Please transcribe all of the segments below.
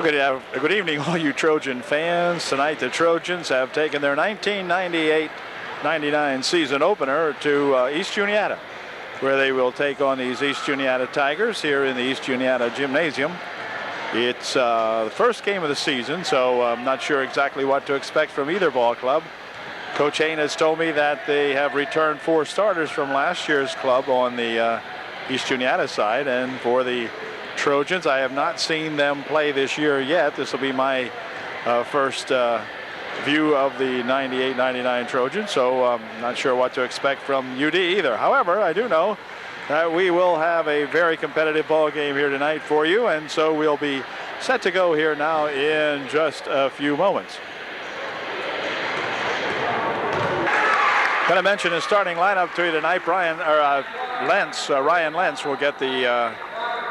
Good evening, all you Trojan fans. Tonight, the Trojans have taken their 1998-99 season opener to East Juniata, where they will take on these East Juniata Tigers here in the East Juniata Gymnasium. It's the first game of the season, so I'm not sure exactly what to expect from either ball club. Coach Hain has told me that they have returned 4 starters from last year's club on the East Juniata side, and for the Trojans, I have not seen them play this year yet. This will be my first view of the 98-99 Trojans, so I'm not sure what to expect from UD either. However, I do know that we will have a very competitive ball game here tonight for you, and so we'll be set to go here now in just a few moments. Going to mention his starting lineup to you tonight. Ryan Lentz will get the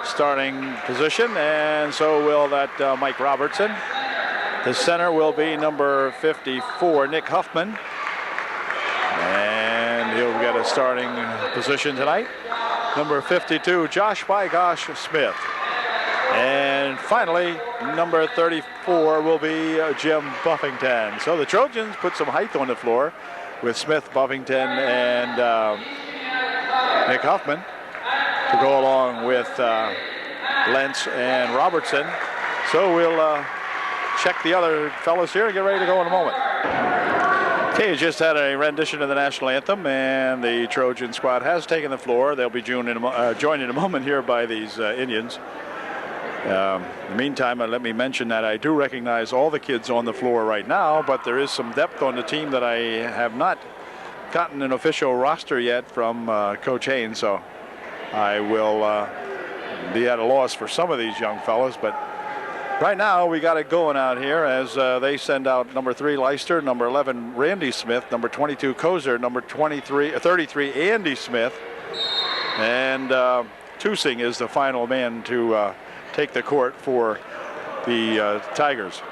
starting position, and so will that Mike Robertson. The center will be number 54, Nick Huffman, and he'll get a starting position tonight. Number 52, Josh Bygosh Smith, and finally number 34 will be Jim Buffington. So the Trojans put some height on the floor with Smith, Buffington, and Nick Huffman to go along with Lentz and Robertson. So we'll check the other fellows here and get ready to go in a moment. Okay, just had a rendition of the national anthem, and the Trojan squad has taken the floor. They'll be joined in a moment here by these Indians. In the meantime, let me mention that I do recognize all the kids on the floor right now, but there is some depth on the team that I have not gotten an official roster yet from Coach Hain, so I will be at a loss for some of these young fellows. But right now we got it going out here as they send out number 3 Leister, number 11 Randy Smith, number 22 Kozer, number 33 Andy Smith, and Tusing is the final man to take the court for the Tigers.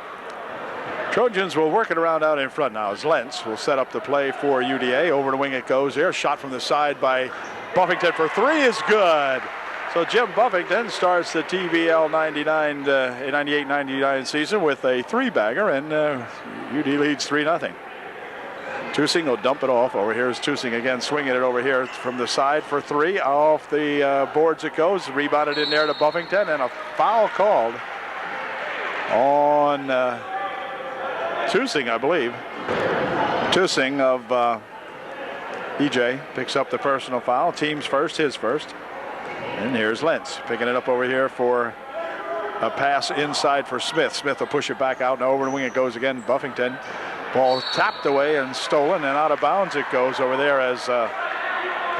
Trojans will work it around out in front now as Lentz will set up the play for UDA. Over the wing it goes here. Shot from the side by Buffington for 3 is good. So Jim Buffington starts the TBL 98-99 season with a 3-bagger, and UD leads 3-0. Tusing will dump it off. Over here is Tusing again, swinging it over here from the side for 3. Off the boards it goes. Rebounded in there to Buffington, and a foul called on Tusing, I believe. Tusing of EJ picks up the personal foul. Team's first, his first. And here's Lentz picking it up over here for a pass inside for Smith. Smith will push it back out, and over the wing it goes again. Buffington. Ball tapped away and stolen, and out of bounds it goes over there as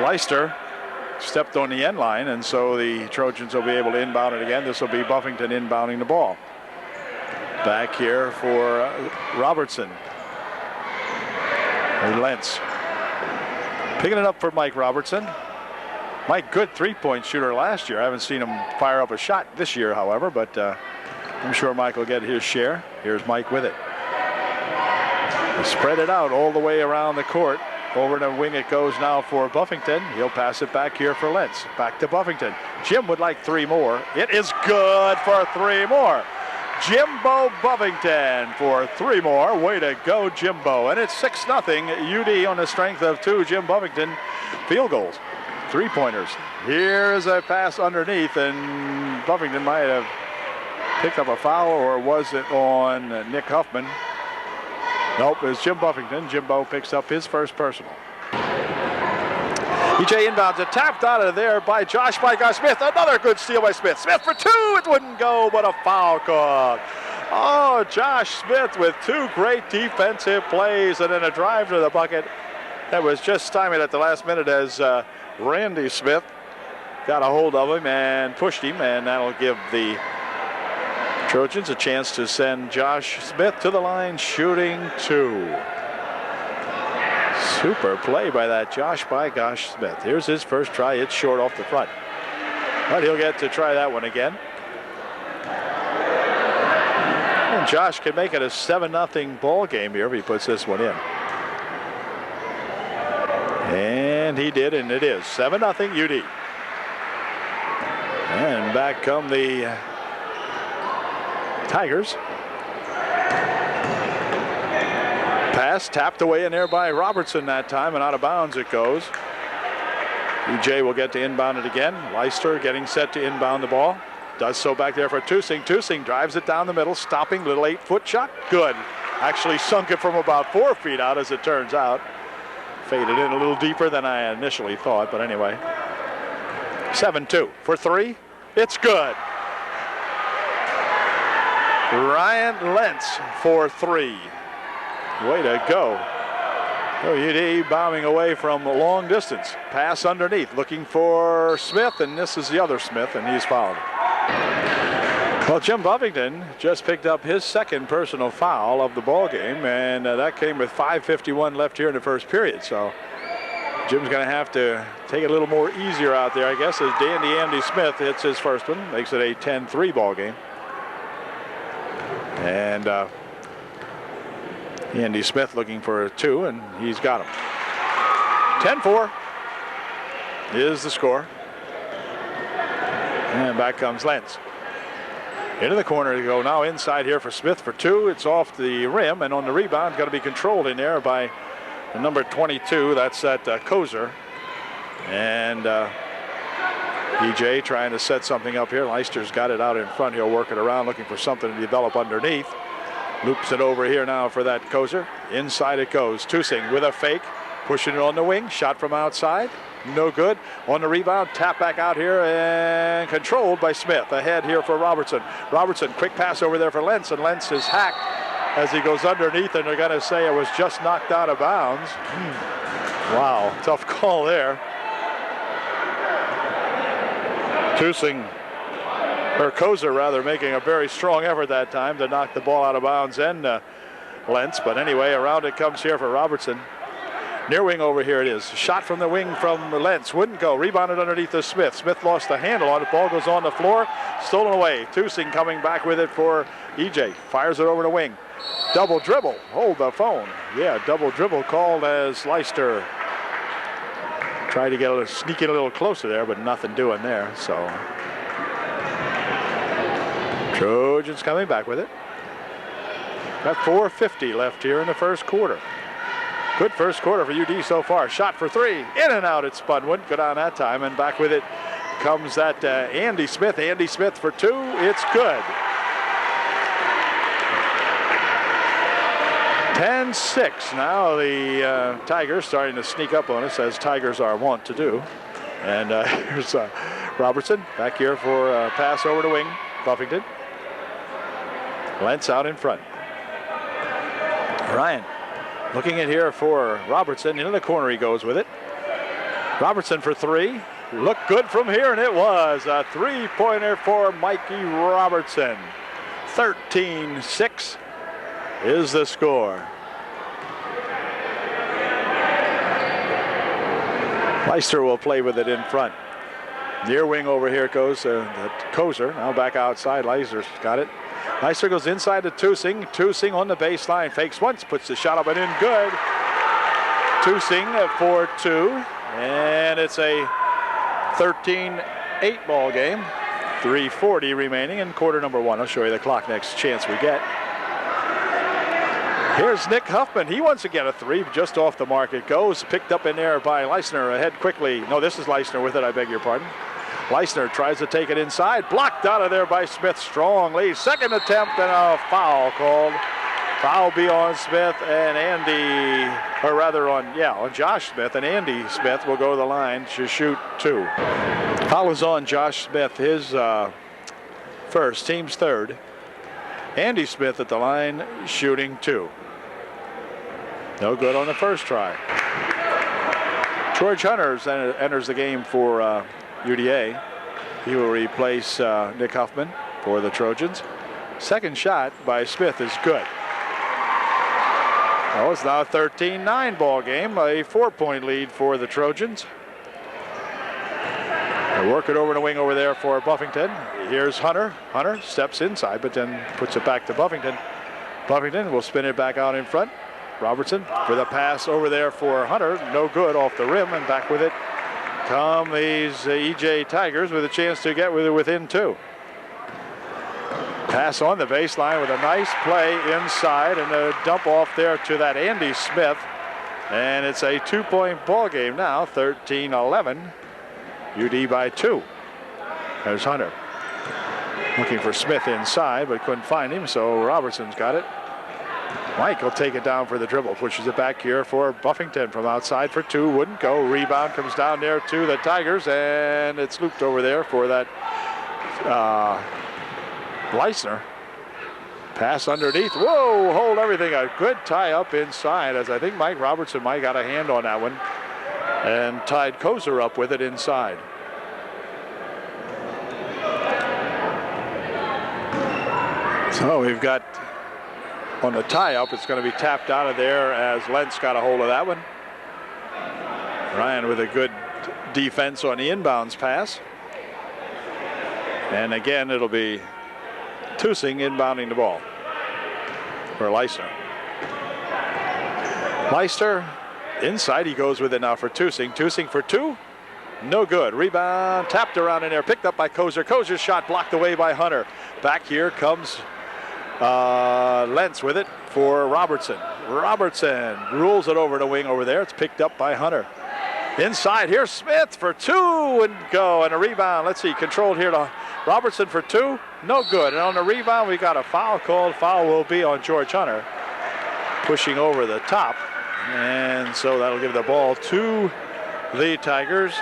Leister stepped on the end line, and so the Trojans will be able to inbound it again. This will be Buffington inbounding the ball. Back here for Robertson. And Lentz picking it up for Mike Robertson. Mike, good 3-point shooter last year. I haven't seen him fire up a shot this year, however, but I'm sure Mike will get his share. Here's Mike with it. Spread it out all the way around the court. Over the wing it goes now for Buffington. He'll pass it back here for Lentz. Back to Buffington. Jim would like 3 more. It is good for 3 more. Jimbo Buffington for 3 more. Way to go, Jimbo. And it's 6-0 UD on the strength of 2 Jim Buffington field goals. 3-pointers. Here's a pass underneath, and Buffington might have picked up a foul, or was it on Nick Huffman? Nope, it's Jim Buffington. Jimbo picks up his first personal. EJ inbounds it, tapped out of there by Josh Bygosh Smith. Another good steal by Smith. Smith for 2, it wouldn't go, but a foul call. Oh, Josh Smith with 2 great defensive plays, and then a drive to the bucket that was just stymied at the last minute as Randy Smith got a hold of him and pushed him, and that'll give the Trojans a chance to send Josh Smith to the line, shooting 2. Super play by that Josh Bygosh Smith. Here's his first try. It's short off the front, but he'll get to try that one again. And Josh can make it a 7-0 ball game here if he puts this one in. And he did, and it is 7-0 UD. And back come the Tigers. Pass tapped away in there by Robertson that time, and out of bounds it goes. EJ will get to inbound it again. Leicester getting set to inbound the ball. Does so back there for Tusing. Tusing drives it down the middle, stopping, little 8-foot shot. Good. Actually sunk it from about 4 feet out, as it turns out. Faded in a little deeper than I initially thought, but anyway. 7-2 for 3. It's good. Ryan Lentz for 3. Way to go. UD bombing away from long distance. Pass underneath, looking for Smith, and this is the other Smith, and he's fouled. Well, Jim Buffington just picked up his second personal foul of the ball game, and that came with 5:51 left here in the first period. So Jim's going to have to take it a little more easier out there, I guess, as Andy Smith hits his first one, makes it a 10-3 ball game. And Andy Smith looking for a 2, and he's got him. 10-4 is the score. And back comes Lentz. Into the corner to go now, inside here for Smith for 2. It's off the rim, and on the rebound, going to be controlled in there by the number 22. That's that Kozer. And EJ trying to set something up here. Leicester's got it out in front. He'll work it around, looking for something to develop underneath. Loops it over here now for that Kozer. Inside it goes. Tusing with a fake, pushing it on the wing. Shot from outside. No good. On the rebound, tap back out here and controlled by Smith. Ahead here for Robertson. Robertson, quick pass over there for Lentz, and Lentz is hacked as he goes underneath, and they're going to say it was just knocked out of bounds. Wow, tough call there. Tusing, or Kozer rather, making a very strong effort that time to knock the ball out of bounds and Lentz. But anyway, around it comes here for Robertson. Near wing over here it is. Shot from the wing from Lentz. Wouldn't go. Rebounded underneath to Smith. Smith lost the handle on it. Ball goes on the floor. Stolen away. Tusing coming back with it for EJ. Fires it over the wing. Double dribble. Hold the phone. Yeah, double dribble called as Leicester tried to sneak in a little closer there, but nothing doing there. So Trojans coming back with it. Got 4:50 left here in the first quarter. Good first quarter for UD so far. Shot for 3. In and out. It spun. Wouldn't go down that time. And back with it comes that Andy Smith. Andy Smith for 2. It's good. 10-6. Now the Tigers starting to sneak up on us, as Tigers are wont to do. And here's Robertson back here for a pass over the wing. Buffington. Lentz out in front. Ryan. Looking in here for Robertson. Into the corner he goes with it. Robertson for 3. Looked good from here, and it was a 3-pointer for Mikey Robertson. 13-6 is the score. Leicester will play with it in front. Near wing over here goes Kozer. Now back outside. Leicester's got it. Leicester goes inside to Tusing. Tusing on the baseline. Fakes once. Puts the shot up and in. Good. Tusing for 2. And it's a 13-8 ball game. 3:40 remaining in quarter number 1. I'll show you the clock next chance we get. Here's Nick Huffman. He wants to get a 3. Just off the mark it goes. Picked up in there by Leistner. Ahead quickly. No, this is Leistner with it. I beg your pardon. Leistner tries to take it inside. Blocked out of there by Smith. Strong lead. Second attempt and a foul called. Foul be on Smith and Andy, or rather on Josh Smith, and Andy Smith will go to the line to shoot 2. Foul is on Josh Smith, his first, team's third. Andy Smith at the line shooting 2. No good on the first try. George Hunter enters the game for UDA. He will replace Nick Huffman for the Trojans. Second shot by Smith is good. Well, it's now a 13-9 ball game, a 4-point lead for the Trojans. They work it over the wing over there for Buffington. Here's Hunter. Hunter steps inside, but then puts it back to Buffington. Buffington will spin it back out in front. Robertson with a pass over there for Hunter. No good off the rim, and back with it come these EJ Tigers with a chance to get within 2. Pass on the baseline with a nice play inside and a dump off there to that Andy Smith. And it's a 2-point ball game now, 13-11. UD by 2. There's Hunter. Looking for Smith inside, but couldn't find him, so Robertson's got it. Mike will take it down for the dribble, pushes it back here for Buffington from outside for 2, wouldn't go. Rebound comes down there to the Tigers, and it's looped over there for that Leisner. Pass underneath. Whoa, hold everything. A good tie up inside, as I think Mike Robertson might got a hand on that one and tied Kozer up with it inside. So we've got on the tie-up, it's going to be tapped out of there as Lentz got a hold of that one. Ryan with a good defense on the inbounds pass. And again, it'll be Tusing inbounding the ball for Leisner. Leisner inside, he goes with it now for Tusing. Tusing for 2. No good. Rebound tapped around in there, picked up by Kozer. Kozer's shot blocked away by Hunter. Back here comes Lentz with it for Robertson. Robertson rules it over the wing over there. It's picked up by Hunter. Inside, here's Smith for 2 and go. And a rebound, let's see, controlled here to Robertson for 2. No good. And on the rebound, we got a foul called. Foul will be on George Hunter. Pushing over the top. And so that'll give the ball to the Tigers.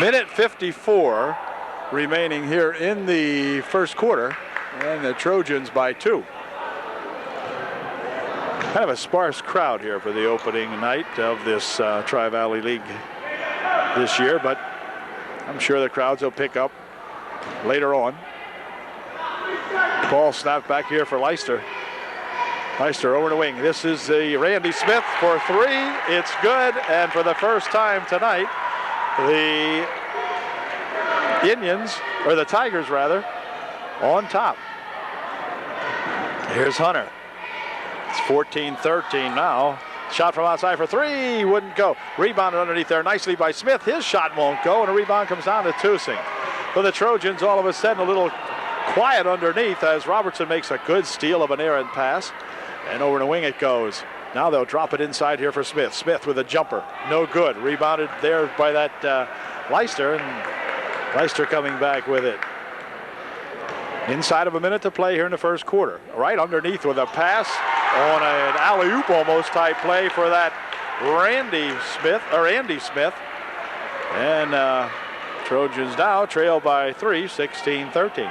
Minute 54 remaining here in the first quarter. And the Trojans by 2. Kind of a sparse crowd here for the opening night of this Tri-Valley League this year, but I'm sure the crowds will pick up later on. Ball snapped back here for Leicester. Leicester over the wing. This is the Randy Smith for 3. It's good, and for the first time tonight, the Indians, or the Tigers rather, on top. Here's Hunter. It's 14-13 now. Shot from outside for 3, wouldn't go. Rebounded underneath there nicely by Smith. His shot won't go, and a rebound comes down to Tusing. For the Trojans, all of a sudden a little quiet underneath as Robertson makes a good steal of an errant pass. And over the wing it goes. Now they'll drop it inside here for Smith. Smith with a jumper. No good. Rebounded there by that Leicester, and Leicester coming back with it. Inside of a minute to play here in the first quarter. Right underneath with a pass on an alley-oop almost type play for that Andy Smith. And Trojans now trail by 3, 16-13.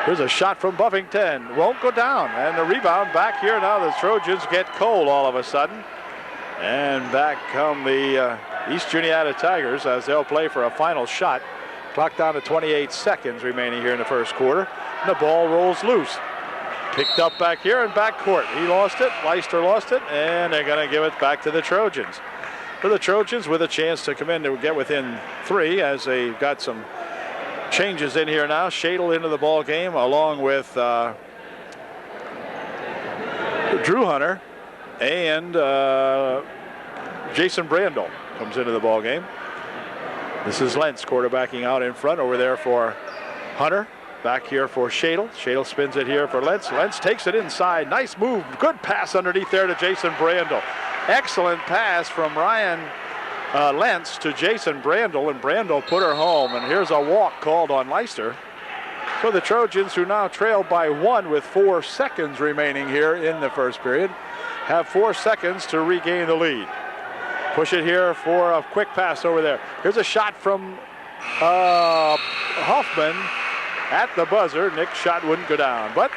Here's a shot from Buffington. Won't go down. And the rebound back here now. The Trojans get cold all of a sudden. And back come the East Juniata Tigers as they'll play for a final shot. Clock down to 28 seconds remaining here in the first quarter. And the ball rolls loose. Picked up back here in backcourt. He lost it. Leicester lost it. And they're going to give it back to the Trojans. For the Trojans with a chance to come in to get within 3 as they've got some changes in here now. Shadle into the ball game along with Drew Hunter and Jason Brandel comes into the ball game. This is Lentz quarterbacking out in front over there for Hunter. Back here for Shadle. Shadle spins it here for Lentz. Lentz takes it inside. Nice move. Good pass underneath there to Jason Brandel. Excellent pass from Ryan Lentz to Jason Brandel, and Brandel put her home. And here's a walk called on Leicester. So the Trojans, who now trail by 1 with 4 seconds remaining here in the first period, have 4 seconds to regain the lead. Push it here for a quick pass over there. Here's a shot from Hoffman at the buzzer. Nick's shot wouldn't go down, but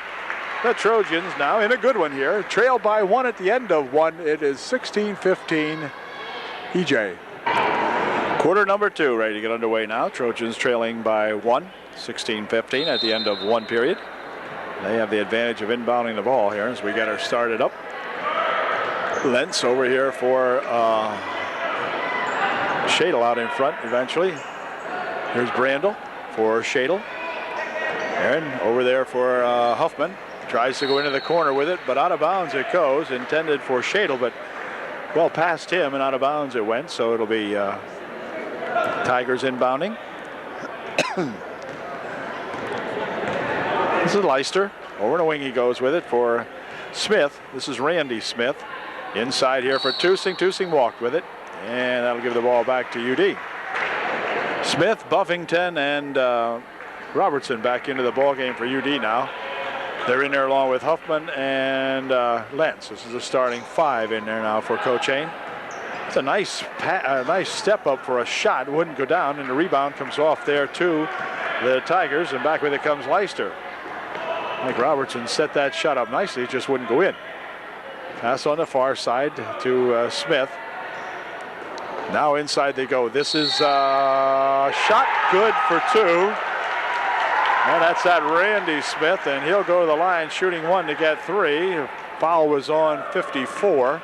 the Trojans now in a good one here. Trail by 1 at the end of 1. It is 16-15 EJ. Quarter number 2 ready to get underway now. Trojans trailing by 1, 16-15 at the end of 1 period. They have the advantage of inbounding the ball here as we get her started up. Lentz over here for Shadle out in front eventually. Here's Brandel for Shadle. Aaron over there for Huffman. Tries to go into the corner with it, but out of bounds it goes. Intended for Shadle, but well past him and out of bounds it went. So it'll be Tigers inbounding. This is Leicester. Over the wing he goes with it for Smith. This is Randy Smith. Inside here for Tusing. Tusing walked with it. And that'll give the ball back to UD. Smith, Buffington, and Robertson back into the ball game for UD now. They're in there along with Huffman and Lentz. This is the starting 5 in there now for Coach Hain. It's a nice step up for a shot. Wouldn't go down, and the rebound comes off there to the Tigers, and back with it comes Leicester. Mike Robertson set that shot up nicely. It just wouldn't go in. Pass on the far side to Smith. Now inside they go. This is shot good for 2. And that's that Randy Smith, and he'll go to the line shooting 1 to get 3. Foul was on 54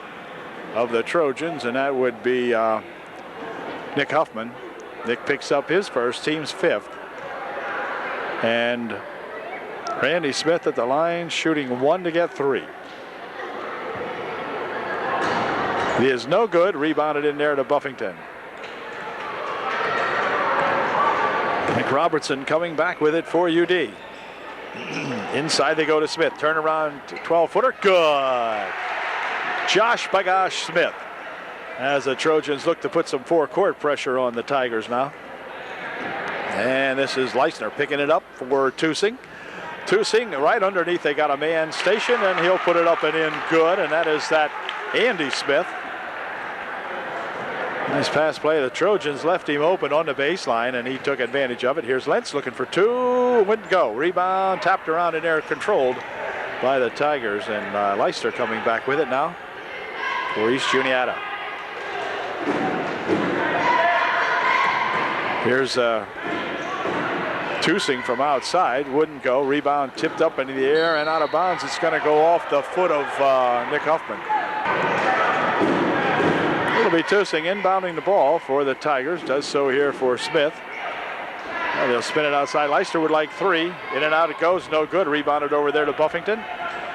of the Trojans, and that would be Nick Huffman. Nick picks up his first, team's 5th. And Randy Smith at the line shooting 1 to get 3. He is no good. Rebounded in there to Buffington. Nick Robertson coming back with it for UD. Inside they go to Smith. Turnaround 12-footer. Good. Josh Bagosh Smith. As the Trojans look to put some forecourt pressure on the Tigers now. And this is Leistner picking it up for Tusing. Tusing right underneath. They got a man stationed, and he'll put it up and in good. And that is that Andy Smith. Nice pass play. The Trojans left him open on the baseline, and he took advantage of it. Here's Lentz looking for 2. Wouldn't go. Rebound tapped around in there, controlled by the Tigers, and Leicester coming back with it now for East Juniata. Here's Tusing from outside. Wouldn't go. Rebound tipped up into the air and out of bounds. It's going to go off the foot of Nick Huffman. It'll be Tusing inbounding the ball for the Tigers. Does so here for Smith. Well, they'll spin it outside. Leicester would like 3. In and out it goes. No good. Rebounded over there to Buffington.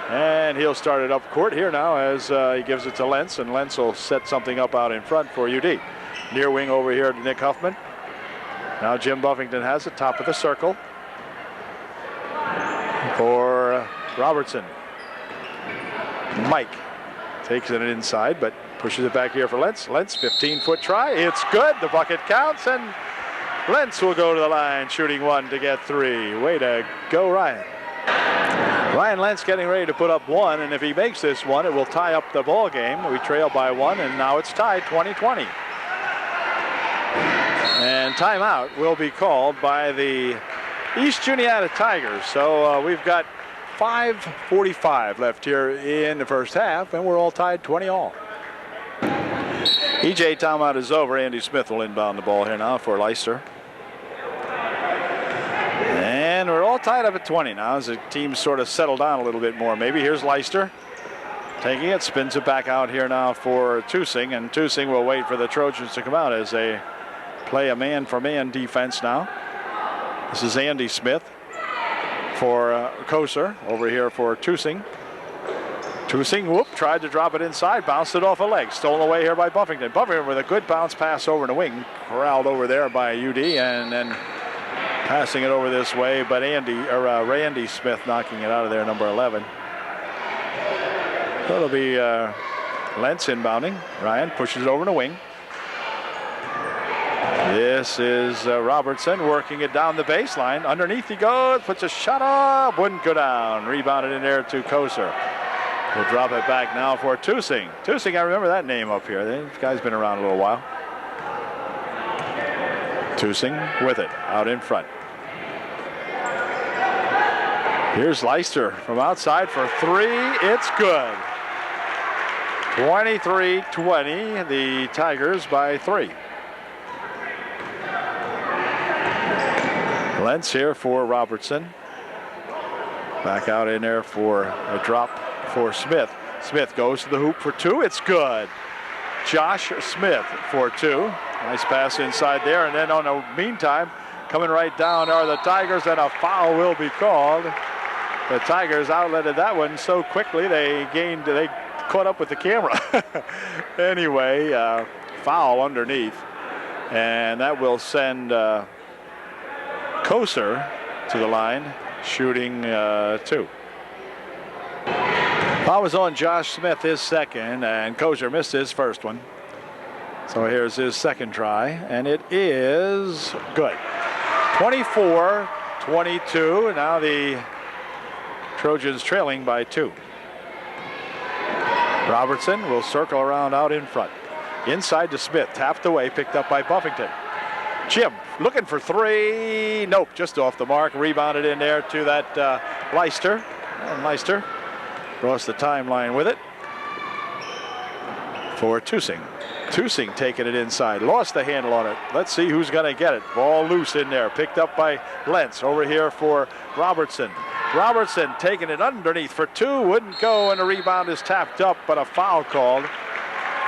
And he'll start it up court here now as he gives it to Lentz. And Lentz will set something up out in front for UD. Near wing over here to Nick Huffman. Now Jim Buffington has it. Top of the circle for Robertson. Mike takes it inside, but pushes it back here for Lentz. Lentz, 15-foot try. It's good. The bucket counts, and Lentz will go to the line, shooting 1 to get 3. Way to go, Ryan. Ryan Lentz getting ready to put up 1, and if he makes this one, it will tie up the ball game. We trail by 1, and now it's tied 20-20. And timeout will be called by the East Juniata Tigers. So we've got 5:45 left here in the first half, and we're all tied 20-all. EJ timeout is over. Andy Smith will inbound the ball here now for Leicester. And we're all tied up at 20 now as the teams sort of settle down a little bit more. Maybe here's Leicester taking it, spins it back out here now for Tusing, and Tusing will wait for the Trojans to come out as they play a man-for-man defense now. This is Andy Smith for Koser over here for Tusing. Tusing, whoop, tried to drop it inside, bounced it off a leg. Stolen away here by Buffington. Buffington with a good bounce pass over the wing. Corralled over there by UD, and then passing it over this way, but Randy Smith knocking it out of there, number 11. So it'll be Lentz inbounding. Ryan pushes it over the wing. This is Robertson working it down the baseline. Underneath he goes, puts a shot up, wouldn't go down. Rebounded in there to Koser. We'll drop it back now for Tusing. Tusing, I remember that name up here. This guy's been around a little while. Tusing with it, out in front. Here's Leicester from outside for 3. It's good. 23-20, the Tigers by 3. Lentz here for Robertson. Back out in there for a drop for Smith. Smith goes to the hoop for 2. It's good. Josh Smith for 2. Nice pass inside there. And then on the meantime, coming right down are the Tigers, and a foul will be called. The Tigers outletted that one so quickly they caught up with the camera. Anyway, foul underneath. And that will send Koser to the line, shooting 2. Foul was on Josh Smith, his second, and Koser missed his first one. So here's his second try, and it is good. 24-22. Now the Trojans trailing by 2. Robertson will circle around out in front. Inside to Smith, tapped away, picked up by Buffington. Jim looking for 3. Nope, just off the mark. Rebounded in there to that Leister. And Leister across the timeline with it for Tusing. Tusing taking it inside. Lost the handle on it. Let's see who's going to get it. Ball loose in there. Picked up by Lentz. Over here for Robertson. Robertson taking it underneath for 2. Wouldn't go, and the rebound is tapped up, but a foul called.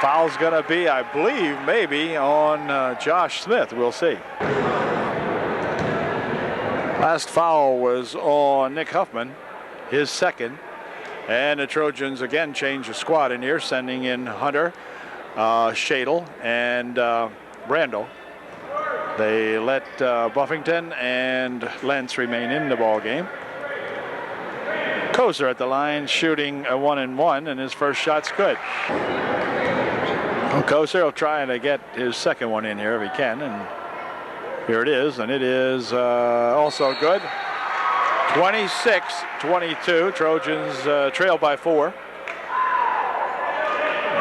Foul's going to be, I believe, maybe on Josh Smith. We'll see. Last foul was on Nick Huffman, his second. And the Trojans again change the squad in here, sending in Hunter, Shadle, and Brando. They let Buffington and Lentz remain in the ball game. Koser at the line, shooting a 1-and-1, and his first shot's good. Well, Koser will try to get his second one in here if he can, and here it is, and it is also good. 26-22. Trojans trail by 4.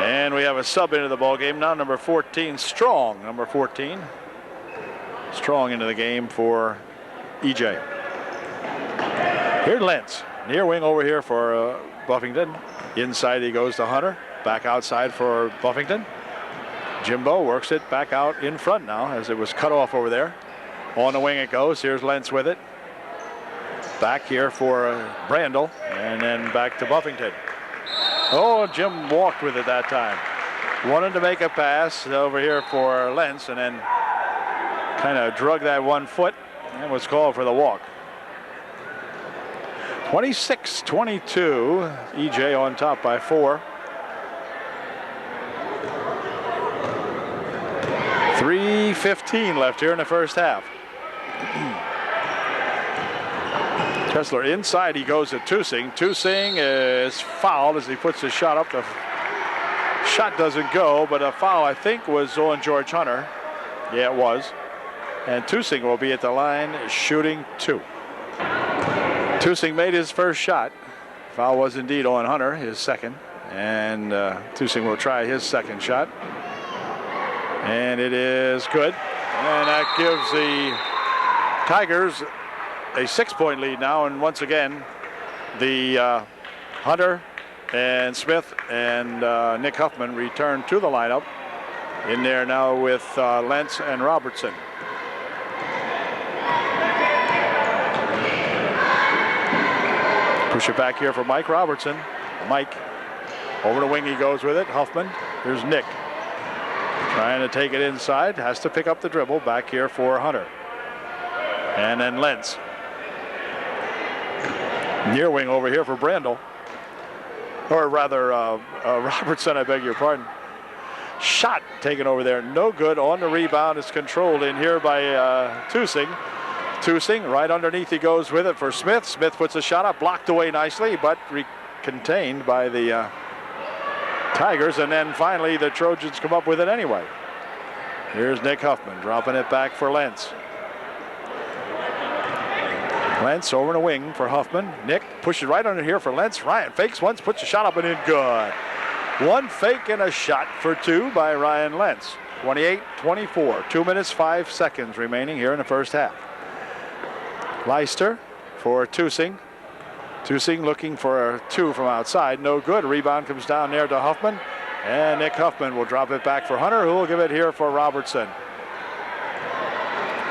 And we have a sub into the ball game now. Number 14, Strong. Number 14, Strong into the game for EJ. Here's Lentz. Near wing over here for Buffington. Inside he goes to Hunter. Back outside for Buffington. Jimbo works it back out in front now as it was cut off over there. On the wing it goes. Here's Lentz with it. Back here for Brandel, and then back to Buffington. Oh, Jim walked with it that time. Wanted to make a pass over here for Lentz, and then kind of drug that 1 foot and was called for the walk. 26-22. EJ on top by 4. 3:15 left here in the first half. Kessler inside, he goes to Tusing. Tusing is fouled as he puts his shot up. The shot doesn't go, but a foul, I think, was on George Hunter. Yeah, it was. And Tusing will be at the line shooting 2. Tusing made his first shot. Foul was indeed on Hunter, his second. And Tusing will try his second shot. And it is good. And that gives the Tigers a 6-point lead now, and once again the Hunter and Smith and Nick Huffman return to the lineup in there now with Lentz and Robertson. Push it back here for Mike Robertson. Mike over the wing, he goes with it. Huffman. Here's Nick trying to take it inside, has to pick up the dribble. Back here for Hunter, and then Lentz. Near wing over here for Brandel. Or rather, Robertson, I beg your pardon. Shot taken over there. No good. On the rebound. It's controlled in here by Tusing. Tusing, right underneath he goes with it for Smith. Smith puts a shot up. Blocked away nicely, but contained by the Tigers. And then finally, the Trojans come up with it anyway. Here's Nick Huffman dropping it back for Lentz. Lentz over the wing for Huffman. Nick pushes right under here for Lentz. Ryan fakes once, puts a shot up and in. Good. 1 fake and a shot for 2 by Ryan Lentz. 28-24. 2 minutes, 5 seconds remaining here in the first half. Leister for Tusing. Tusing looking for a 2 from outside. No good. Rebound comes down there to Huffman. And Nick Huffman will drop it back for Hunter, who will give it here for Robertson.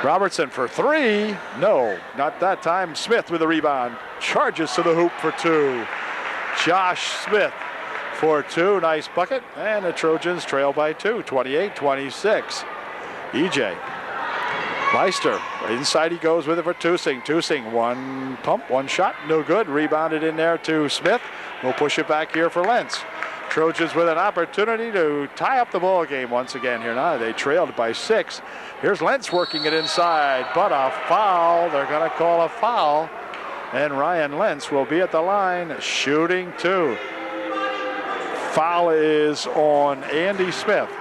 Robertson for 3. No, not that time. Smith with the rebound. Charges to the hoop for 2. Josh Smith for 2. Nice bucket. And the Trojans trail by 2. 28-26. EJ. Leister. Inside he goes with it for Tusing. Tusing, 1 pump, 1 shot. No good. Rebounded in there to Smith. We'll push it back here for Lentz. Trojans with an opportunity to tie up the ball game once again here. Now they trailed by 6. Here's Lentz working it inside, but a foul. They're going to call a foul. And Ryan Lentz will be at the line shooting 2. Foul is on Andy Smith.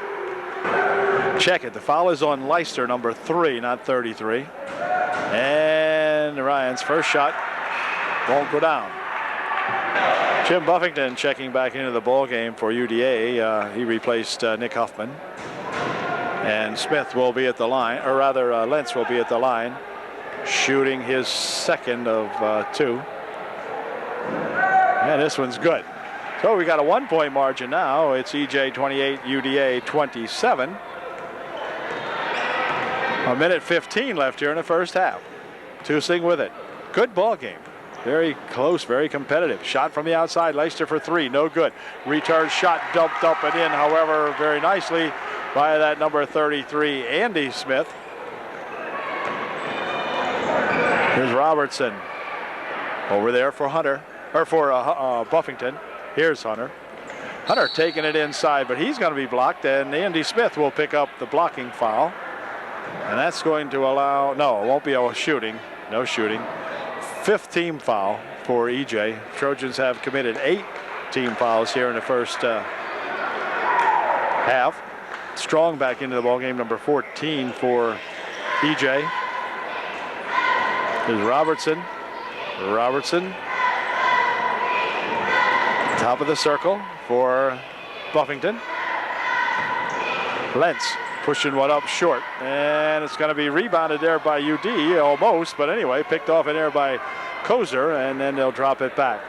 Check it. The foul is on Leicester, number 3, not 33. And Ryan's first shot won't go down. Jim Buffington checking back into the ball game for UDA. He replaced Nick Huffman. And Smith will be at the line, or rather Lentz will be at the line, shooting his second of 2. And this one's good. So we got a 1-point margin now. It's EJ 28, UDA 27. A minute 15 left here in the first half. Tusing with it. Good ball game. Very close, very competitive. Shot from the outside, Leicester for 3, no good. Return shot dumped up and in, however, very nicely by that number 33, Andy Smith. Here's Robertson over there for Hunter, or for Buffington. Here's Hunter. Hunter taking it inside, but he's going to be blocked, and Andy Smith will pick up the blocking foul. And that's going to allow, no, it won't be a shooting, no shooting. 5th team foul for EJ. Trojans have committed 8 team fouls here in the first half. Strong back into the ball game, number 14 for EJ. Here's Robertson. Robertson. Top of the circle for Buffington. Lentz pushing one up short, and it's going to be rebounded there by UD almost, but anyway, picked off in there by Kozer, and then they'll drop it back.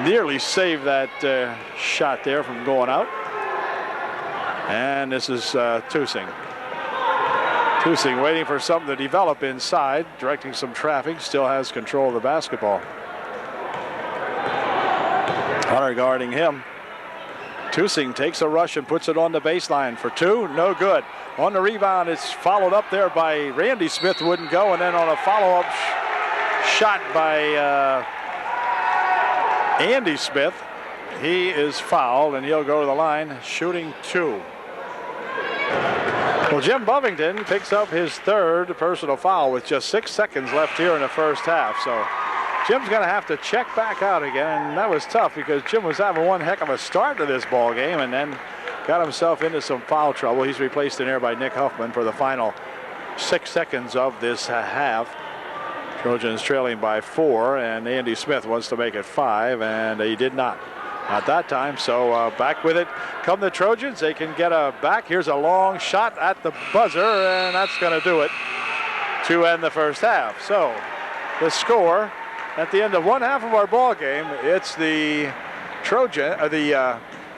Nearly saved that shot there from going out. And this is Tusing. Tusing waiting for something to develop inside, directing some traffic, still has control of the basketball. Hunter guarding him. Tusing takes a rush and puts it on the baseline for 2. No good. On the rebound, it's followed up there by Randy Smith, wouldn't go. And then on a follow-up shot by Andy Smith, he is fouled and he'll go to the line shooting 2. Well, Jim Buffington picks up his 3rd personal foul with just 6 seconds left here in the first half. So Jim's going to have to check back out again, and that was tough because Jim was having one heck of a start to this ball game and then got himself into some foul trouble. He's replaced in there by Nick Huffman for the final 6 seconds of this half. Trojans trailing by 4, and Andy Smith wants to make it 5, and he did not at that time. So back with it come the Trojans. They can get a back. Here's a long shot at the buzzer, and that's going to do it to end the first half. So the score at the end of one half of our ball game, it's the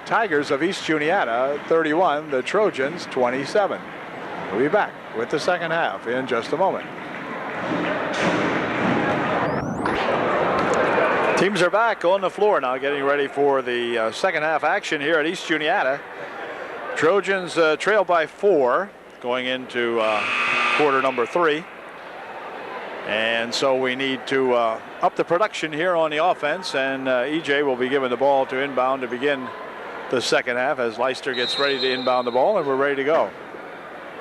Tigers of East Juniata 31, the Trojans 27. We'll be back with the second half in just a moment. Teams are back on the floor now, getting ready for the second half action here at East Juniata. Trojans trail by 4 going into quarter number 3. And so we need to up the production here on the offense, and EJ will be given the ball to inbound to begin the second half as Leicester gets ready to inbound the ball, and we're ready to go.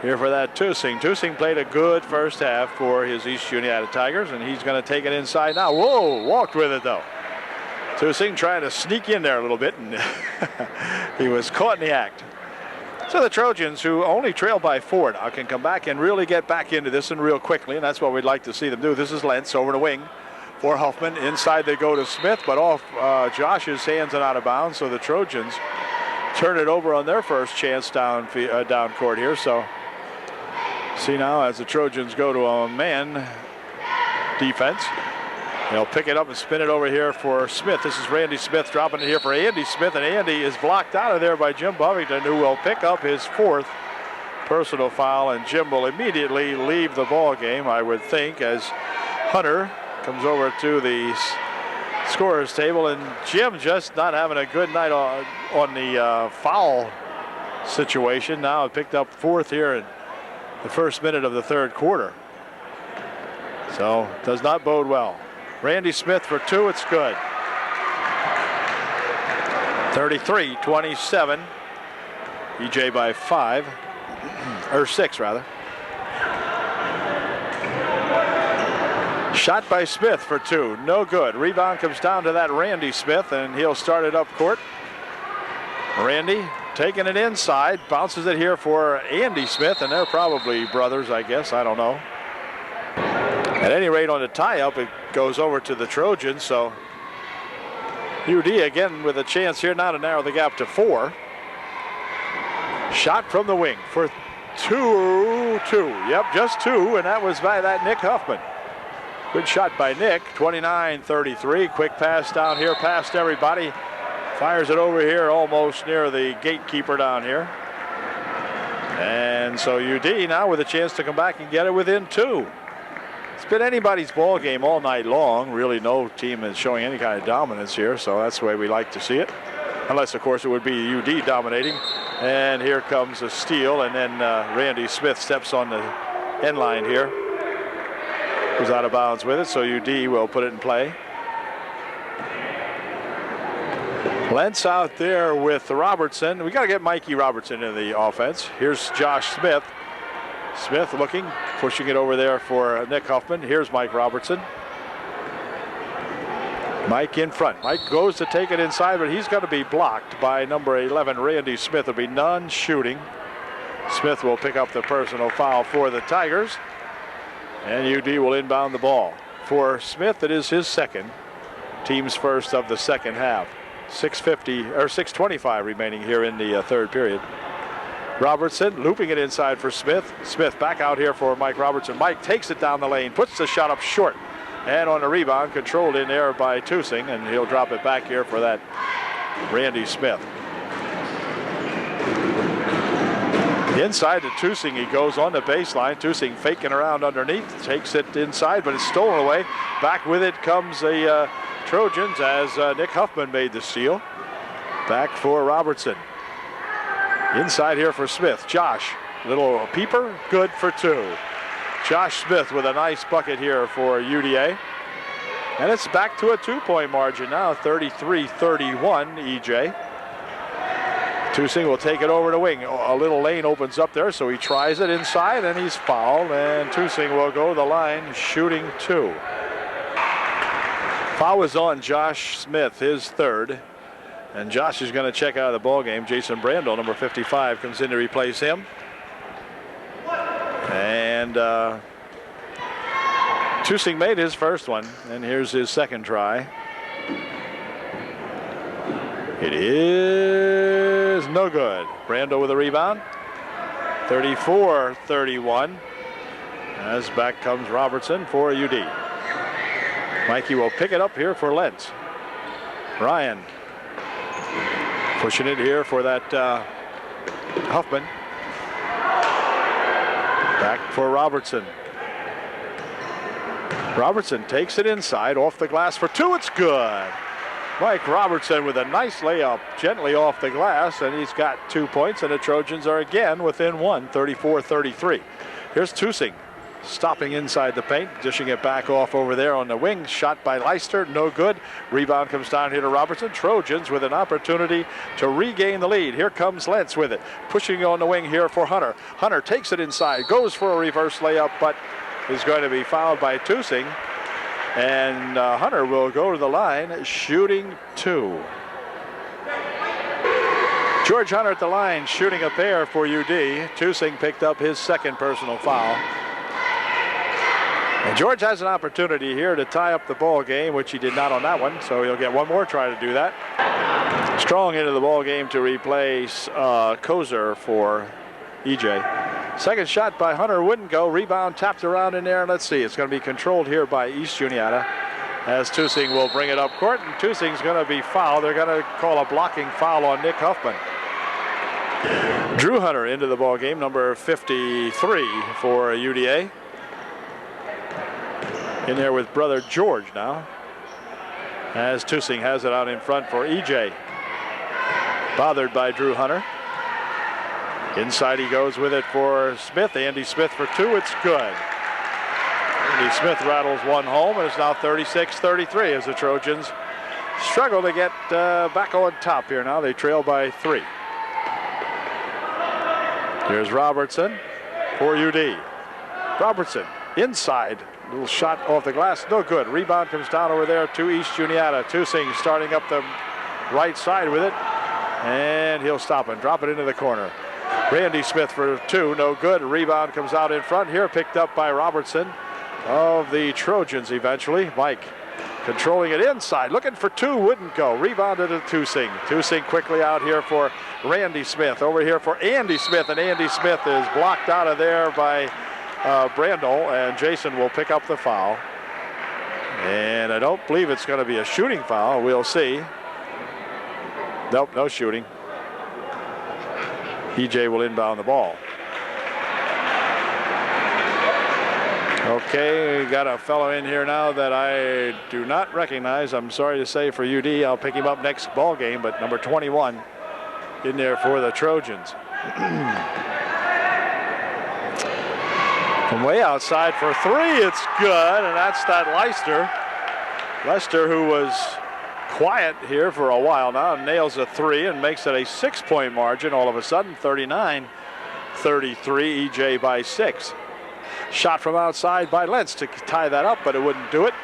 Here for that Tusing. Tusing played a good first half for his East Juniata Tigers, and he's going to take it inside now. Whoa, walked with it though. Tusing trying to sneak in there a little bit, and he was caught in the act. So the Trojans, who only trail by 4 now, can come back and really get back into this and real quickly, and that's what we'd like to see them do. This is Lentz over the wing for Huffman. Inside they go to Smith, but off Josh's hands and out of bounds, so the Trojans turn it over on their first chance down court here. So see now as the Trojans go to a man defense, they'll pick it up and spin it over here for Smith. This is Randy Smith dropping it here for Andy Smith, and Andy is blocked out of there by Jim Buffington, who will pick up his 4th personal foul, and Jim will immediately leave the ball game, I would think, as Hunter comes over to the scorer's table, and Jim just not having a good night on the foul situation. Now picked up 4th here in the first minute of the 3rd quarter. So does not bode well. Randy Smith for 2, it's good. 33-27. EJ by 5, or 6 rather. Shot by Smith for 2, no good. Rebound comes down to that Randy Smith, and he'll start it up court. Randy taking it inside, bounces it here for Andy Smith, and they're probably brothers, I guess, I don't know. At any rate, on the tie-up, it goes over to the Trojans, so UD again with a chance here now to narrow the gap to 4. Shot from the wing for 2. Yep, just 2, and that was by that Nick Huffman. Good shot by Nick, 29-33. Quick pass down here past everybody. Fires it over here almost near the gatekeeper down here. And so UD now with a chance to come back and get it within 2. It's been anybody's ball game all night long. Really no team is showing any kind of dominance here, so that's the way we like to see it. Unless, of course, it would be UD dominating. And here comes a steal, and then Randy Smith steps on the end line here. Goes out of bounds with it, so UD will put it in play. Lentz out there with Robertson. We got to get Mikey Robertson in the offense. Here's Josh Smith. Smith looking, pushing it over there for Nick Huffman. Here's Mike Robertson. Mike in front. Mike goes to take it inside, but he's going to be blocked by number 11, Randy Smith. There'll be none shooting. Smith will pick up the personal foul for the Tigers. And UD will inbound the ball. For Smith, it is his second. Team's first of the second half. 6:25 remaining here in the third period. Robertson looping it inside for Smith. Smith back out here for Mike Robertson. Mike takes it down the lane, puts the shot up short. And on the rebound, controlled in there by Tusing, and he'll drop it back here for that Randy Smith. Inside to Tusing, he goes on the baseline. Tusing faking around underneath, takes it inside, but it's stolen away. Back with it comes the Trojans as Nick Huffman made the steal. Back for Robertson. Inside here for Smith. Josh, little peeper, good for 2. Josh Smith with a nice bucket here for UDA. And it's back to a 2-point margin now, 33-31 EJ. Tusing will take it over the wing. A little lane opens up there, so he tries it inside, and he's fouled. And Tusing will go to the line, shooting 2. Foul is on Josh Smith, his third. And Josh is going to check out of the ball game. Jason Brandel, number 55, comes in to replace him. And Tusing made his first one, and here's his second try. It is no good. Brando with a rebound. 34-31. As back comes Robertson for UD. Mikey will pick it up here for Lentz. Ryan pushing it here for that Huffman. Back for Robertson. Robertson takes it inside, off the glass for 2. It's good. Mike Robertson with a nice layup, gently off the glass, and he's got 2 points, and the Trojans are again within 1, 34-33. Here's Tusing, stopping inside the paint, dishing it back off over there on the wing. Shot by Leister, no good. Rebound comes down here to Robertson. Trojans with an opportunity to regain the lead. Here comes Lentz with it, pushing on the wing here for Hunter. Hunter takes it inside, goes for a reverse layup, but is going to be fouled by Tusing. And Hunter will go to the line, shooting 2. George Hunter at the line, shooting a pair for UD. Tusing picked up his second personal foul. And George has an opportunity here to tie up the ball game, which he did not on that one, so he'll get one more try to do that. Strong into the ball game to replace Kozer for EJ. Second shot by Hunter wouldn't go. Rebound tapped around in there. Let's see. It's going to be controlled here by East Juniata as Tusing will bring it up court. And Tusing's going to be fouled. They're going to call a blocking foul on Nick Huffman. Drew Hunter into the ball game, number 53 for UDA. In there with brother George now. As Tusing has it out in front for EJ. Bothered by Drew Hunter. Inside he goes with it for Smith. Andy Smith for 2. It's good. Andy Smith rattles one home, and it's now 36-33 as the Trojans struggle to get back on top here now. They trail by 3. Here's Robertson for UD. Robertson inside. Little shot off the glass. No good. Rebound comes down over there to East Juniata. Tusing starting up the right side with it. And he'll stop and drop it into the corner. Randy Smith for 2. No good. Rebound comes out in front here. Picked up by Robertson of the Trojans eventually. Mike controlling it inside. Looking for 2. Wouldn't go. Rebounded to Tusing. Tusing quickly out here for Randy Smith. Over here for Andy Smith. And Andy Smith is blocked out of there by Brandel. And Jason will pick up the foul. And I don't believe it's going to be a shooting foul. We'll see. Nope, no shooting. EJ will inbound the ball. Okay, we got a fellow in here now that I do not recognize. I'm sorry to say for UD. I'll pick him up next ball game, but number 21 in there for the Trojans. From way outside for 3, it's good, and that's that Leicester. Leicester, who was quiet here for a while now, nails a 3 and makes it a 6-point margin all of a sudden. 39-33, EJ by 6. Shot from outside by Lentz to tie that up, but it wouldn't do it.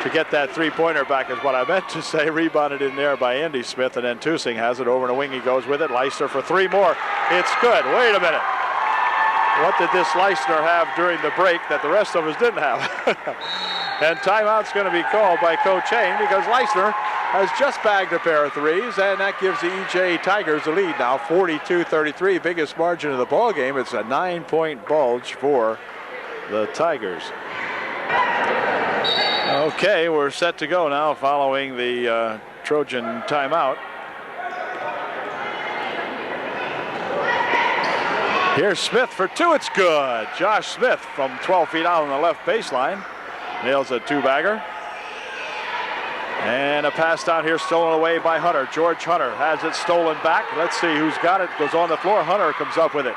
To get that 3-pointer back is what I meant to say. Rebounded in there by Andy Smith, and then Tusing has it over in a wing. He goes with it. Leicester for 3 more. It's good. Wait a minute. What did this Leicester have during the break that the rest of us didn't have? And timeout's going to be called by Coach Hain because Leicester has just bagged a pair of 3s, and that gives the EJ Tigers the lead now, 42-33, biggest margin of the ball game. It's a 9-point bulge for the Tigers. Okay, we're set to go now following the Trojan timeout. Here's Smith for 2. It's good. Josh Smith from 12 feet out on the left baseline nails a 2-bagger. And a pass down here stolen away by Hunter. George Hunter has it stolen back. Let's see who's got it. Goes on the floor. Hunter comes up with it.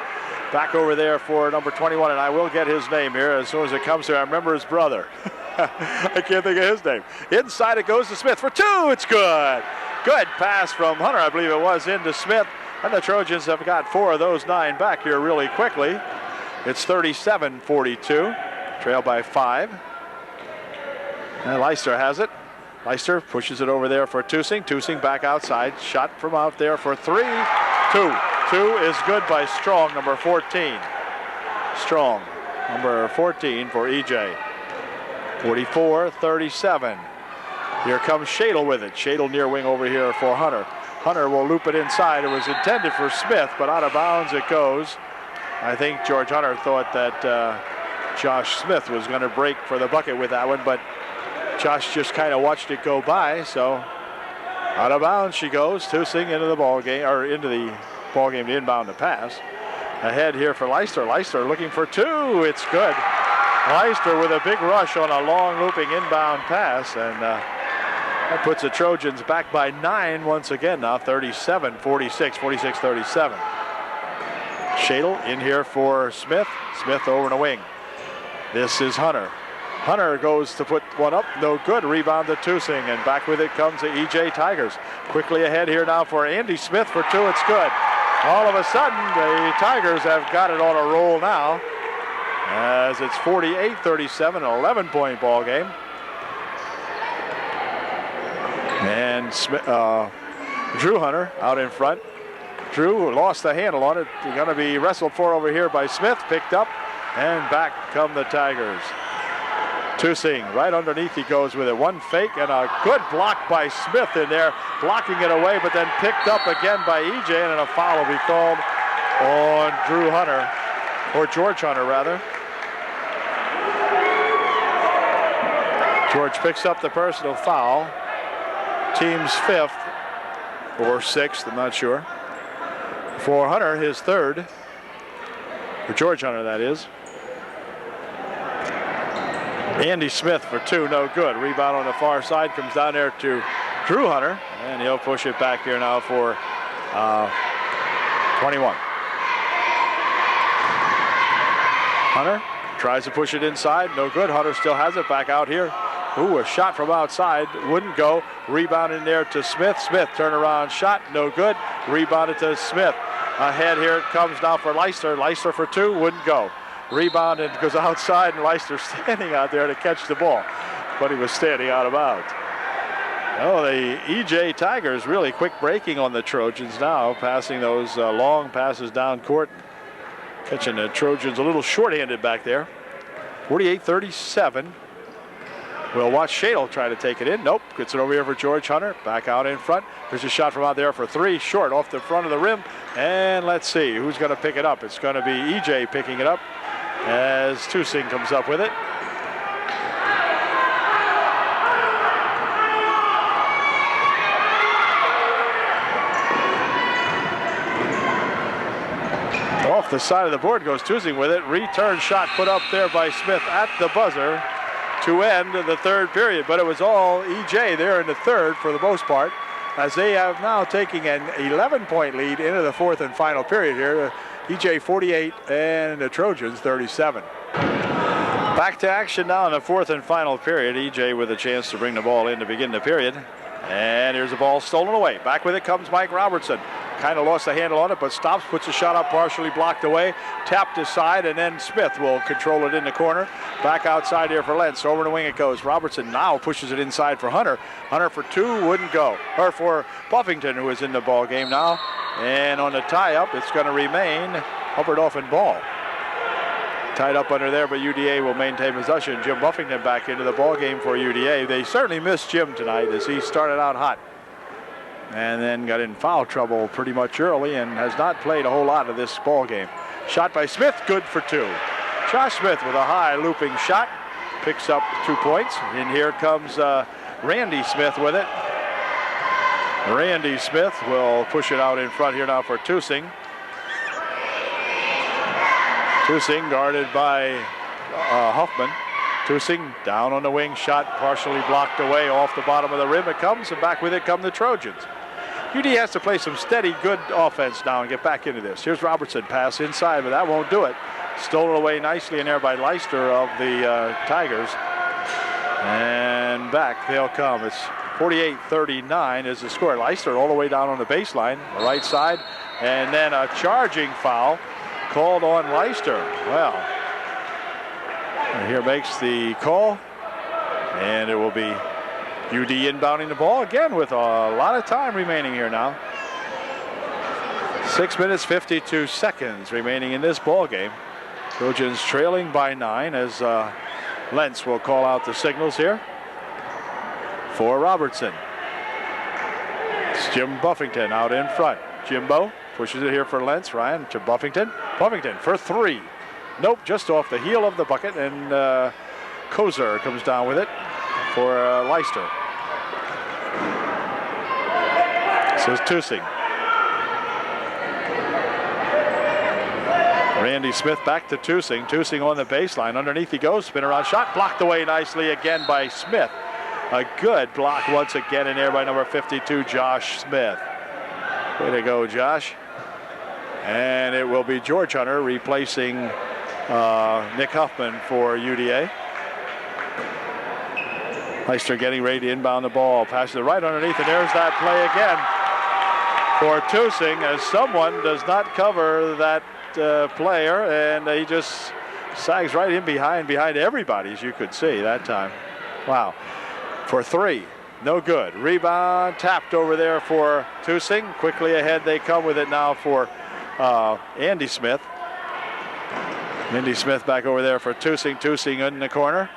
Back over there for number 21, and I will get his name here as soon as it comes here. I remember his brother. I can't think of his name. Inside it goes to Smith for 2. It's good. Good pass from Hunter, I believe it was, into Smith. And the Trojans have got 4 of those 9 back here really quickly. It's 37-42. Trail by 5. And Leicester has it. Leicester pushes it over there for Tusing. Tusing back outside. Shot from out there for 3. 2. 2 is good by Strong, number 14. Strong, number 14 for EJ. 44-37. Here comes Shadle with it. Shadle near wing over here for Hunter. Hunter will loop it inside. It was intended for Smith, but out of bounds it goes. I think George Hunter thought that Josh Smith was going to break for the bucket with that one, but Josh just kind of watched it go by, so out of bounds she goes. Tusing into the ball game, or into the ball game to inbound the pass. Ahead here for Leicester. Leicester looking for 2. It's good. Leicester with a big rush on a long looping inbound pass, and that puts the Trojans back by 9 once again now, 37-46, 46-37. Shadle in here for Smith. Smith over in a wing. This is Hunter. Hunter goes to put one up, no good. Rebound to Tusing, and back with it comes the EJ Tigers. Quickly ahead here now for Andy Smith for 2. It's good. All of a sudden, the Tigers have got it on a roll now, as it's 48-37, an 11-point ball game. And Drew Hunter out in front. Drew lost the handle on it. He's going to be wrestled for over here by Smith. Picked up, and back come the Tigers. Tusing right underneath, he goes with it. One fake and a good block by Smith in there, blocking it away, but then picked up again by EJ, and a foul will be called on Drew Hunter, or George Hunter rather. George picks up the personal foul. Team's 5th or 6th, I'm not sure. For Hunter, his 3rd. For George Hunter, that is. Andy Smith for 2, no good. Rebound on the far side, comes down there to Drew Hunter, and he'll push it back here now for 21. Hunter tries to push it inside, no good. Hunter still has it back out here Ooh, a shot from outside, wouldn't go. Rebound in there to Smith. Smith, turnaround shot, no good. Rebounded to Smith. Ahead here it comes now for Leicester. Leicester for two, wouldn't go. Rebound and goes outside, and Leicester standing out there to catch the ball. But he was standing out of bounds. Oh, the EJ Tigers really quick breaking on the Trojans now, passing those long passes down court. Catching the Trojans a little short-handed back there. 48-37. We'll watch Shadle try to take it in. Nope, gets it over here for George Hunter. Back out in front. There's a shot from out there for three. Short off the front of the rim. And let's see who's going to pick it up. It's going to be EJ picking it up as Tusing comes up with it. Off the side of the board goes Tusing with it. Return shot put up there by Smith at the buzzer to end the third period. But it was all EJ there in the third for the most part, as they have now taking an 11-point lead into the fourth and final period here. EJ 48 and the Trojans 37. Back to action now in the fourth and final period. EJ with a chance to bring the ball in to begin the period. And here's the ball stolen away. Back with it comes Mike Robertson. Kind of lost the handle on it, but stops, puts a shot up, partially blocked away. Tapped aside, and then Smith will control it in the corner. Back outside here for Lentz. Over the wing it goes. Robertson now pushes it inside for Hunter. Hunter for two, wouldn't go. Or for Buffington, who is in the ball game now. And on the tie-up, it's going to remain Hubbard off and ball. Tied up under there, but UDA will maintain possession. Jim Buffington back into the ball game for UDA. They certainly missed Jim tonight as he started out hot and then got in foul trouble pretty much early and has not played a whole lot of this ball game. Shot by Smith, good for two. Josh Smith with a high looping shot, picks up 2 points. And here comes Randy Smith with it. Randy Smith will push it out in front here now for Tusing. Tusing guarded by Huffman. Tusing down on the wing, shot partially blocked away off the bottom of the rim. It comes, and back with it come the Trojans. UD has to play some steady, good offense now and get back into this. Here's Robertson, pass inside, but that won't do it. Stolen away nicely in there by Leicester of the Tigers. And back they'll come. It's 48-39 is the score. Leicester all the way down on the baseline, the right side, and then a charging foul called on Leicester. Well, here makes the call, and it will be UD inbounding the ball again with a lot of time remaining here now. 6 minutes 52 seconds remaining in this ball game. Trojans trailing by 9 as Lentz will call out the signals here for Robertson. It's Jim Buffington out in front. Jimbo pushes it here for Lentz. Ryan to Buffington. Buffington for three. Nope, just off the heel of the bucket, and Kozer comes down with it for Leicester. This is Tusing. Randy Smith back to Tusing. Tusing on the baseline. Underneath he goes. Spin around shot. Blocked away nicely again by Smith. A good block once again in there by number 52, Josh Smith. Way to go, Josh. And it will be George Hunter replacing Nick Huffman for UDA. Leicester getting ready to inbound the ball. Passes it right underneath, and there's that play again for Tusing as someone does not cover that player, and he just sags right in behind everybody, as you could see that time. Wow. For three. No good. Rebound tapped over there for Tusing. Quickly ahead they come with it now for Andy Smith. Andy Smith back over there for Tusing. Tusing in the corner.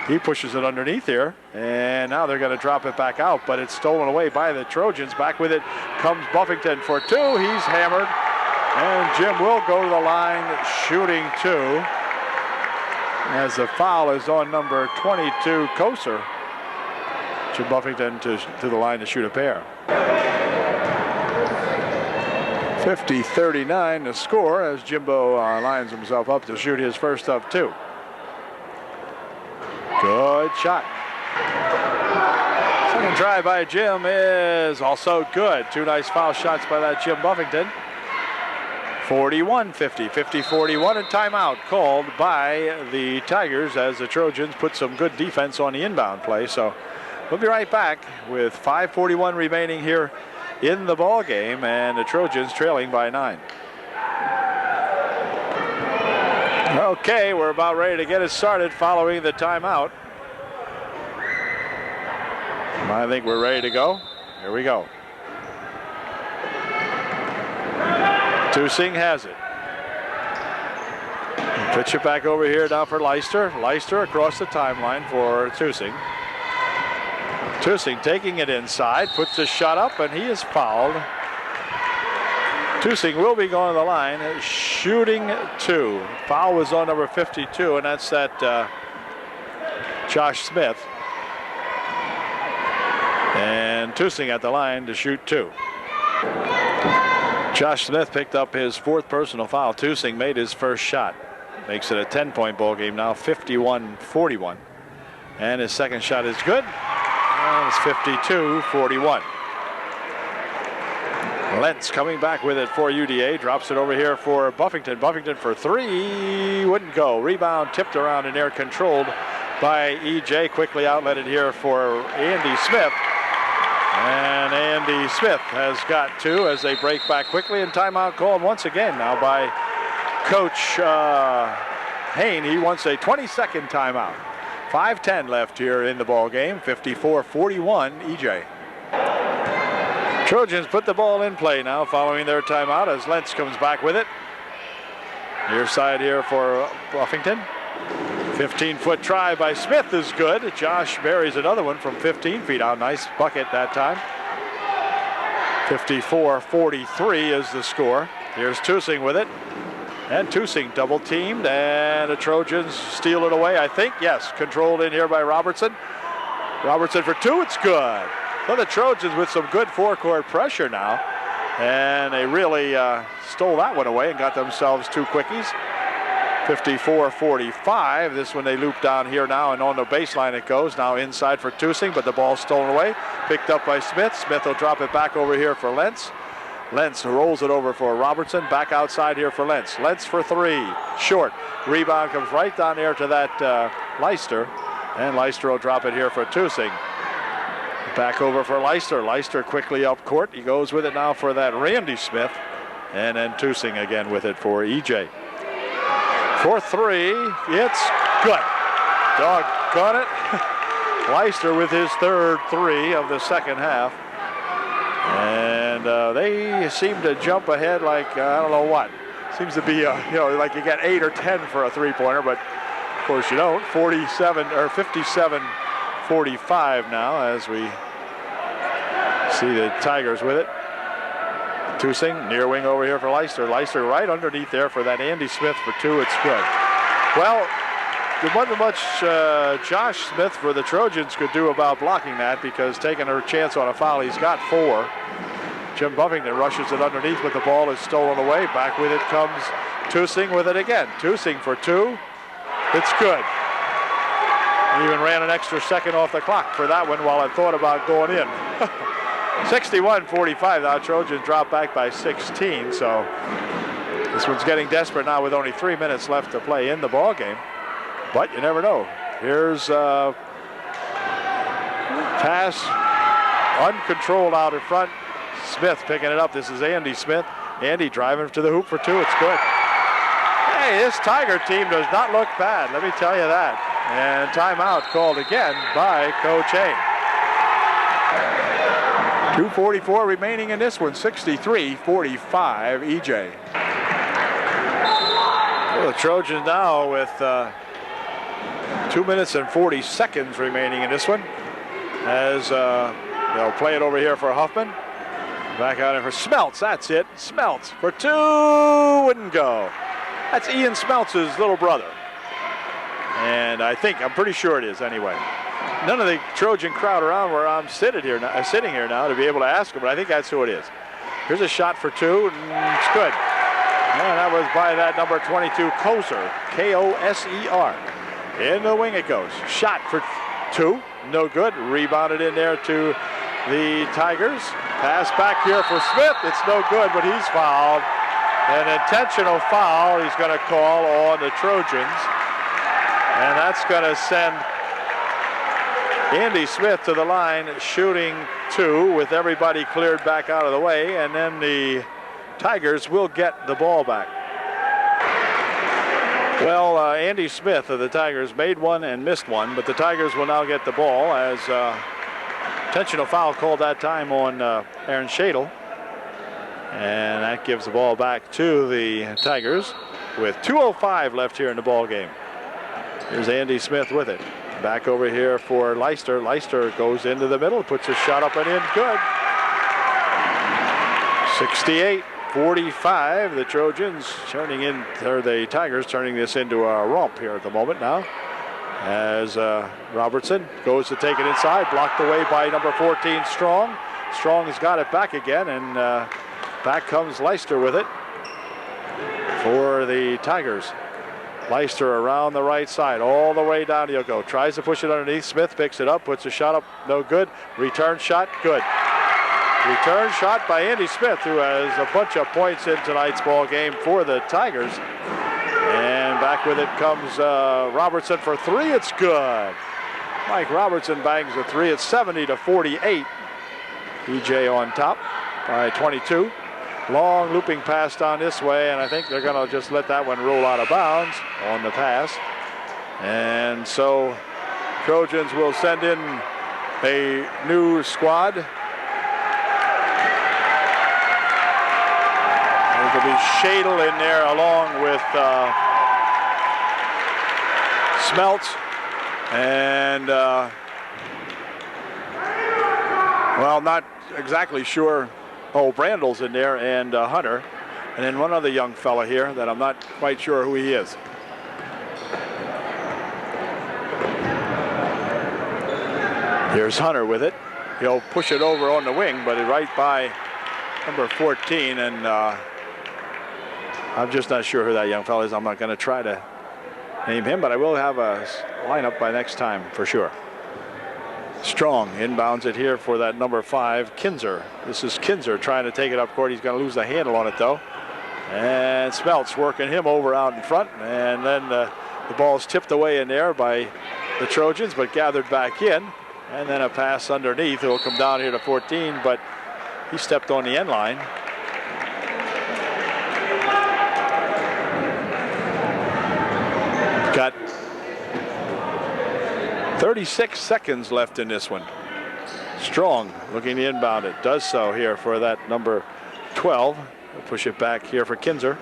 He pushes it underneath here, and now they're going to drop it back out, but it's stolen away by the Trojans. Back with it comes Buffington for two. He's hammered, and Jim will go to the line shooting two as the foul is on number 22, Koser. Jim Buffington to the line to shoot a pair. 50-39 the score as Jimbo lines himself up to shoot his first of two. Good shot. Second try by Jim is also good. Two nice foul shots by that Jim Buffington. 41-50, 50-41, and timeout called by the Tigers as the Trojans put some good defense on the inbound play. So we'll be right back with 5:41 remaining here in the ball game, and the Trojans trailing by 9. Okay, we're about ready to get it started following the timeout. I think we're ready to go. Here we go. Tusing has it. Pitch it back over here now for Leister. Leister across the timeline for Tusing. Tusing taking it inside, puts the shot up, and he is fouled. Tusing will be going to the line, shooting 2. Foul was on number 52, and that's that Josh Smith. And Tusing at the line to shoot 2. Josh Smith picked up his 4th personal foul. Tusing made his first shot. Makes it a 10-point ball game now, 51-41. And his second shot is good. And it's 52-41. Lentz coming back with it for UDA. Drops it over here for Buffington. Buffington for 3. Wouldn't go. Rebound tipped around in air, controlled by EJ. Quickly outletted here for Andy Smith. And Andy Smith has got 2 as they break back quickly, and timeout called once again now by Coach Hain. He wants a 22nd timeout. 5:10 left here in the ball game. 54-41 EJ. Trojans put the ball in play now following their timeout as Lentz comes back with it. Near side here for Buffington. 15-foot try by Smith is good. Josh buries another one from 15 feet out. Nice bucket that time. 54-43 is the score. Here's Tusing with it. And Tusing double teamed, and the Trojans steal it away, I think. Yes, controlled in here by Robertson. Robertson for 2, it's good. So the Trojans with some good forecourt pressure now. And they really stole that one away and got themselves 2 quickies. 54-45. This one they loop down here now, and on the baseline it goes. Now inside for Tusing, but the ball's stolen away. Picked up by Smith. Smith will drop it back over here for Lentz. Lentz rolls it over for Robertson. Back outside here for Lentz. Lentz for 3. Short. Rebound comes right down there to that Leister. And Leister will drop it here for Tusing. Back over for Leister. Leister quickly up court. He goes with it now for that Randy Smith. And then Tusing again with it for EJ. For 3, it's good. Doggone it. Leister with his 3rd 3 of the second half. And they seem to jump ahead like, I don't know what. Seems to be, like you get 8 or 10 for a 3-pointer, but of course you don't. 57-45 now as we see the Tigers with it. Tusing, near wing over here for Leister. Leister right underneath there for that Andy Smith for 2. It's good. Well, there wasn't much Josh Smith for the Trojans could do about blocking that, because taking a chance on a foul, he's got 4. Jim Buffington rushes it underneath, but the ball is stolen away. Back with it comes Tusing with it again. Tusing for 2. It's good. He even ran an extra second off the clock for that one while I thought about going in. 61-45. Now Trojans drop back by 16. So this one's getting desperate now with only 3 minutes left to play in the ball game. But you never know. Here's pass uncontrolled out in front. Smith picking it up. This is Andy Smith. Andy driving to the hoop for 2. It's good. Hey, this Tiger team does not look bad. Let me tell you that. And timeout called again by Coach Hain. 2:44 remaining in this one. 63-45 EJ. Well, the Trojans now with 2 minutes and 40 seconds remaining in this one. As they'll play it over here for Huffman. Back out in for Smeltz. That's it. Smeltz for 2. Wouldn't go. That's Ian Smeltz's little brother. And I'm pretty sure it is anyway. None of the Trojan crowd around where I'm sitting here now to be able to ask him, but I think that's who it is. Here's a shot for 2. It's good. And that was by that number 22, Koser. K-O-S-E-R. In the wing it goes. Shot for 2. No good. Rebounded in there to the Tigers. Pass back here for Smith. It's no good, but he's fouled. An intentional foul he's going to call on the Trojans. And that's going to send Andy Smith to the line shooting 2 with everybody cleared back out of the way. And then the Tigers will get the ball back. Well, Andy Smith of the Tigers made one and missed one, but the Tigers will now get the ball as intentional foul called that time on Aaron Shadle. And that gives the ball back to the Tigers with 2:05 left here in the ball game. Here's Andy Smith with it. Back over here for Leister. Leister goes into the middle, puts a shot up and in, good. 68-45. The Trojans turning in, or the Tigers turning this into a romp here at the moment now. As Robertson goes to take it inside, blocked away by number 14, Strong. Strong has got it back again, and back comes Leister with it for the Tigers. Leister around the right side, all the way down he'll go. Tries to push it underneath. Smith picks it up, puts a shot up, no good. Return shot, good. Return shot by Andy Smith, who has a bunch of points in tonight's ball game for the Tigers. And back with it comes Robertson for 3. It's good. Mike Robertson bangs a 3. It's 70-48. EJ on top by 22. Long looping pass down this way, and I think they're going to just let that one roll out of bounds on the pass. And so Trojans will send in a new squad. There'll be Shadle in there along with Smeltz and well, not exactly sure. Oh, Brandel's in there and Hunter. And then one other young fella here that I'm not quite sure who he is. Here's Hunter with it. He'll push it over on the wing, but right by number 14. And I'm just not sure who that young fella is. I'm not going to try to name him, but I will have a lineup by next time for sure. Strong inbounds it here for that number 5, Kinzer. This is Kinzer trying to take it up court. He's going to lose the handle on it though. And Smeltz working him over out in front. And then the ball's tipped away in there by the Trojans, but gathered back in. And then a pass underneath. It will come down here to 14, but he stepped on the end line. Got 36 seconds left in this one. Strong looking to inbound it. Does so here for that number 12. We'll push it back here for Kinzer.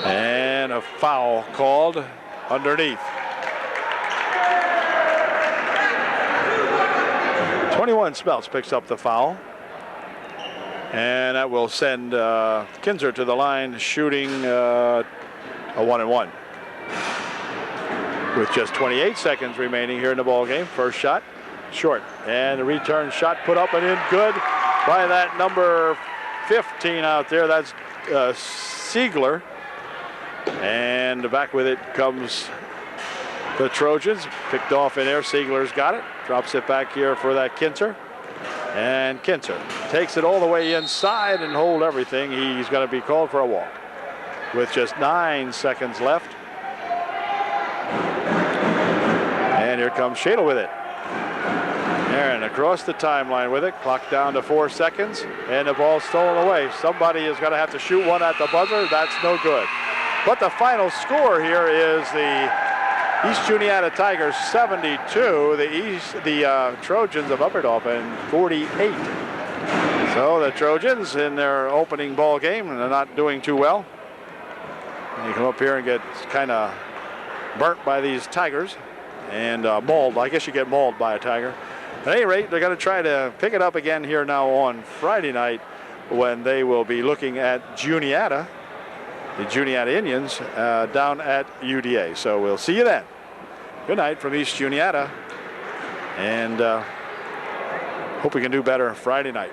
And a foul called underneath. 21 Smeltz picks up the foul. And that will send Kinzer to the line shooting a 1-and-1. With just 28 seconds remaining here in the ball game. First shot, short. And the return shot put up and in, good by that number 15 out there. That's Siegler. And back with it comes the Trojans. Picked off in there. Siegler's got it. Drops it back here for that Kinzer. And Kinzer takes it all the way inside and hold everything. He's going to be called for a walk. With just 9 seconds left. And here comes Shadle with it. Aaron across the timeline with it. Clock down to 4 seconds. And the ball's stolen away. Somebody is going to have to shoot one at the buzzer. That's no good. But the final score here is the East Juniata Tigers 72. The Trojans of Upper Dauphin 48. So the Trojans in their opening ball game, and they're not doing too well. And you come up here and get kind of burnt by these Tigers. And mauled. I guess you get mauled by a Tiger. At any rate, they're going to try to pick it up again here now on Friday night when they will be looking at Juniata, the Juniata Indians, down at UDA. So we'll see you then. Good night from East Juniata. And hope we can do better Friday night.